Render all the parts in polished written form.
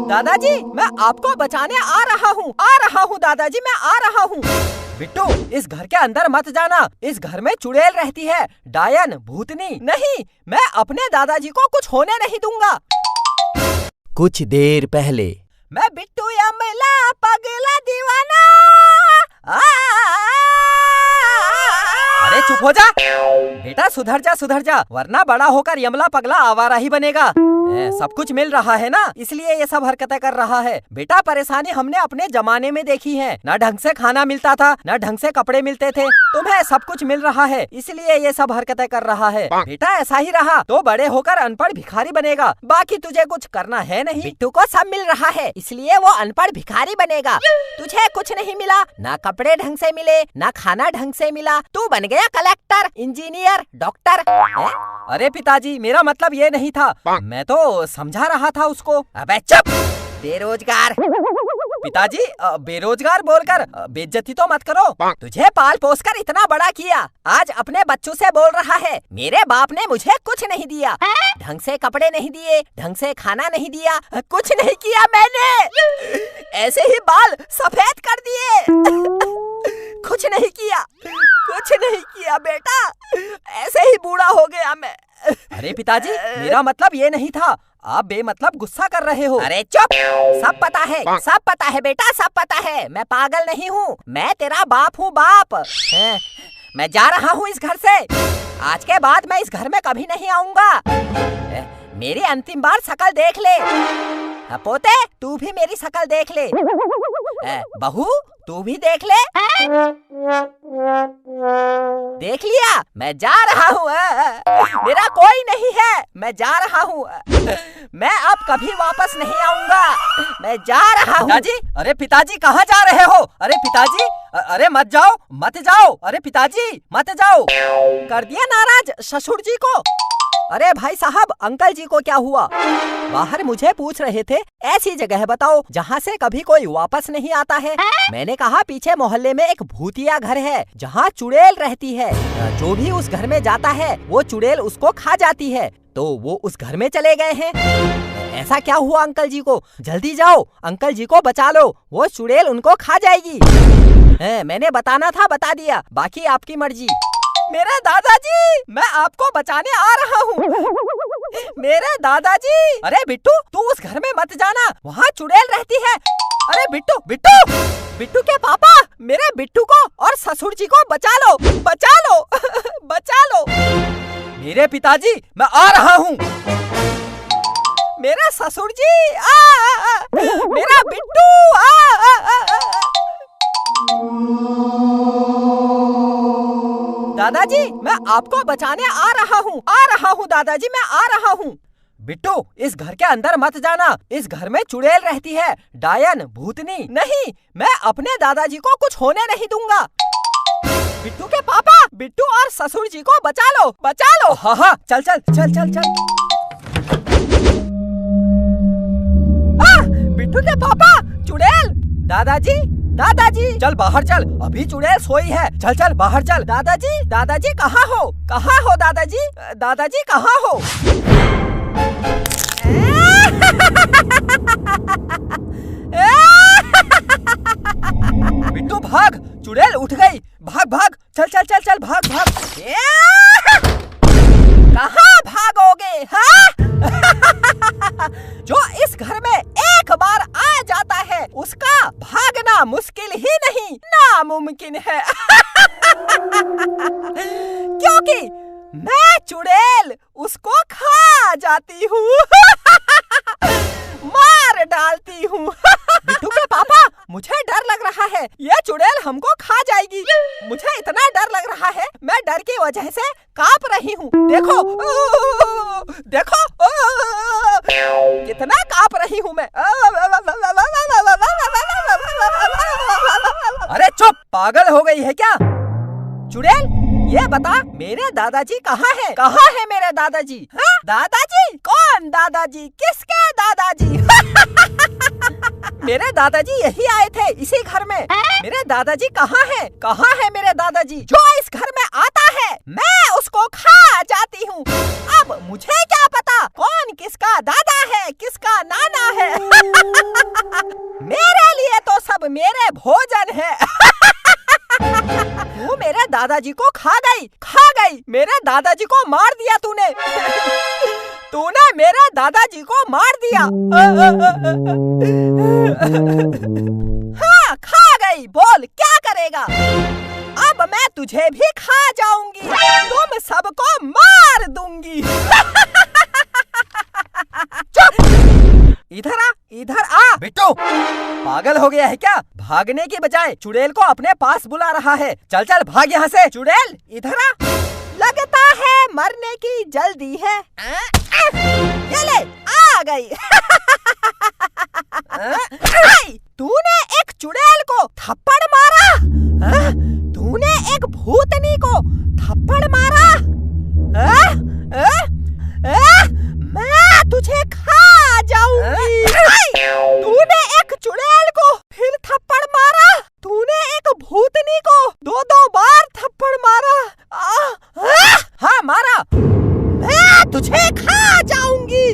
दादाजी, मैं आपको बचाने आ रहा हूँ दादाजी, मैं आ रहा हूँ। बिट्टू, इस घर के अंदर मत जाना, इस घर में चुड़ैल रहती है, डायन, भूतनी। नहीं, मैं अपने दादाजी को कुछ होने नहीं दूंगा। कुछ देर पहले। मैं बिट्टू यमला पगला दीवाना। अरे चुप हो जा बेटा, सुधर जा वरना बड़ा होकर यमला पगला आवारा ही बनेगा। सब कुछ मिल रहा है ना, इसलिए ये सब हरकतें कर रहा है। बेटा, परेशानी हमने अपने जमाने में देखी है, न ढंग से खाना मिलता था, न ढंग से कपड़े मिलते थे। तुम्हें सब कुछ मिल रहा है, इसलिए ये सब हरकतें कर रहा है। बेटा, ऐसा ही रहा तो बड़े होकर अनपढ़ भिखारी बनेगा, बाकी तुझे कुछ करना है नहीं। बिट्टू को सब मिल रहा है, इसलिए वो अनपढ़ भिखारी बनेगा। तुझे कुछ नहीं मिला, ना कपड़े ढंग से मिले, ना खाना ढंग से मिला, तू बन गया कलेक्टर, इंजीनियर, डॉक्टर। अरे पिताजी, मेरा मतलब ये नहीं था, मैं तो समझा रहा था उसको। अबे चुप, बेरोजगार। पिताजी, बेरोजगार बोलकर बेइज्जती तो मत करो। तुझे पाल पोस कर इतना बड़ा किया, आज अपने बच्चों से बोल रहा है मेरे बाप ने मुझे कुछ नहीं दिया, ढंग से कपड़े नहीं दिए, ढंग से खाना नहीं दिया, कुछ नहीं किया मैंने, ऐसे ही बाल सफेद कर दिए। कुछ नहीं किया बेटा, ऐसे ही बूढ़ा हो गया मैं। अरे पिताजी, मेरा मतलब ये नहीं था, आप बेमतलब गुस्सा कर रहे हो। अरे चुप, सब पता है बेटा, सब पता है। मैं पागल नहीं हूँ, मैं तेरा बाप हूँ, बाप। मैं जा रहा हूँ इस घर से, आज के बाद मैं इस घर में कभी नहीं आऊंगा। मेरी अंतिम बार शकल देख ले। पोते, तू भी मेरी शकल देख ले। बहू, तू भी देख ले। देख लिया, मैं जा रहा हूँ, मेरा कोई नहीं है, मैं जा रहा हूँ, मैं अब कभी वापस नहीं आऊंगा, मैं जा रहा हूँ। पिताजी, अरे पिताजी कहाँ जा रहे हो? अरे पिताजी, अरे मत जाओ, अरे पिताजी मत जाओ। कर दिया नाराज ससुर जी को। अरे भाई साहब, अंकल जी को क्या हुआ? बाहर मुझे पूछ रहे थे, ऐसी जगह बताओ जहाँ से कभी कोई वापस नहीं आता है। मैंने कहा पीछे मोहल्ले में एक भूतिया घर है जहाँ चुड़ैल रहती है, जो भी उस घर में जाता है वो चुड़ैल उसको खा जाती है, तो वो उस घर में चले गए हैं। ऐसा क्या हुआ अंकल जी को? जल्दी जाओ, अंकल जी को बचा लो, वो चुड़ैल उनको खा जाएगी। मैंने बताना था, बता दिया, बाकी आपकी मर्जी। मेरे दादाजी, मैं आपको बचाने आ रहा हूँ। मेरे दादाजी। अरे बिट्टू, तू उस घर में मत जाना, वहाँ चुड़ैल रहती है। अरे बिट्टू के पापा, मेरे बिट्टू को और ससुर जी को बचा लो। बचा लो। मेरे पिताजी, मैं आ रहा हूँ। मेरे ससुर जी, मेरा बिट्टू। दादाजी, मैं आपको बचाने आ रहा हूँ दादाजी, मैं आ रहा हूँ। बिट्टू, इस घर के अंदर मत जाना, इस घर में चुड़ैल रहती है, डायन, भूतनी। नहीं, मैं अपने दादाजी को कुछ होने नहीं दूंगा। बिट्टू के पापा, बिट्टू और ससुर जी को बचा लो। हाँ, चल। बिट्टू के पापा, चुड़ैल। दादाजी, चल बाहर चल, अभी चुड़ैल सोई है, चल बाहर चल। दादाजी कहाँ हो दादाजी कहाँ हो? बिट्टू भाग, चुड़ैल उठ गई, भाग, चल भाग। कहाँ भागोगे, हाँ? जो इस घर में एक बार आ जाता है, उसका भागना मुश्किल ही नहीं, नामुमकिन है। क्योंकि मैं चुड़ैल उसको खा जाती हूँ, मार डालती हूँ। बिट्टू के पापा, मुझे डर लग रहा है, ये चुड़ैल हमको खा जाएगी। मुझे इतना डर लग रहा है, मैं डर की वजह से कांप रही हूँ। देखो कितना कांप रही हूँ मैं। अरे चुप, पागल हो गई है क्या? चुड़ैल, ये बता, मेरे दादाजी कहाँ है मेरे दादाजी? हाँ? दादाजी? कौन दादाजी? किसके दादाजी? मेरे दादाजी यही आए थे, इसी घर में। मेरे दादाजी कहाँ है मेरे दादाजी? जो इस घर में आता है, मैं उसको खा जाती हूँ। अब मुझे क्या पता कौन मेरे दादाजी को मार दिया। हाँ, खा गई। बोल क्या करेगा? अब मैं तुझे भी खा जाऊंगी, तुम सबको मार दूंगी। चुप! इधर आ। बिट्टू पागल हो गया है क्या? भागने की बजाय चुड़ैल को अपने पास बुला रहा है। चल चल भाग यहाँ से। चुड़ैल इधर आ। लगता है मरने की जल्दी है। ये ले आ गई। तूने एक चुड़ैल को थप्पड़ मारा? तूने एक भूतनी को थप्पड़ मारा? मैं तुझे खा जाऊंगी। तूने एक चुड़ैल को फिर थप्पड़ मारा? तूने एक भूतनी को दो बार थप्पड़ मारा? हाँ मारा। मैं तुझे खा जाऊंगी।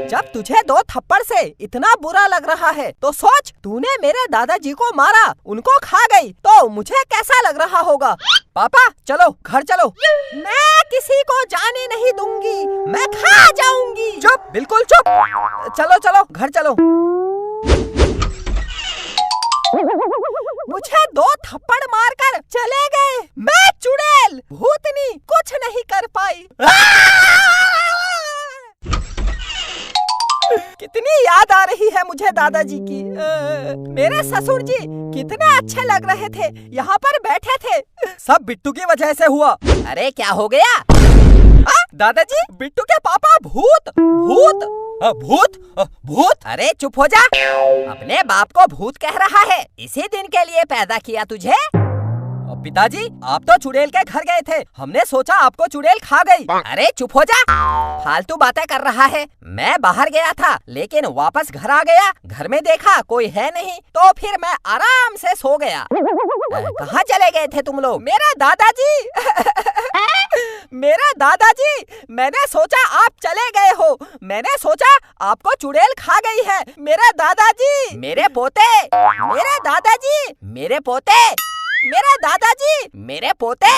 जब तुझे 2 थप्पड़ से इतना बुरा लग रहा है तो सोच, तूने मेरे दादाजी को मारा, उनको खा गई, तो मुझे कैसा लग रहा होगा? पापा चलो घर चलो। मैं किसी को जाने नहीं दूंगी, मैं खा जाऊंगी। चुप, बिल्कुल चुप। चलो चलो घर चलो। मुझे 2 थप्पड़ मारकर चले गए। मैं चुड़ैल भूतनी कुछ नहीं कर पाई। कितनी याद आ रही है मुझे दादाजी की। मेरे ससुर जी कितने अच्छे लग रहे थे, यहाँ पर बैठे थे। सब बिट्टू की वजह से हुआ। अरे क्या हो गया? दादाजी, बिट्टू के पापा भूत भूत भूत भूत। अरे चुप हो जा। अपने बाप को भूत कह रहा है? इसी दिन के लिए पैदा किया तुझे। पिताजी, आप तो चुड़ैल के घर गए थे, हमने सोचा आपको चुड़ैल खा गई। अरे चुप हो जा, फालतू बातें कर रहा है। मैं बाहर गया था लेकिन वापस घर आ गया, घर में देखा कोई है नहीं, तो फिर मैं आराम से सो गया। कहाँ चले गए थे तुम लोग? मेरा दादाजी मेरा दादाजी, मैंने सोचा आप चले गए हो, मैंने सोचा आपको चुड़ैल खा गई है। मेरा दादाजी, मेरे पोते, मेरे दादाजी, मेरे पोते, मेरा दादाजी, मेरे पोते।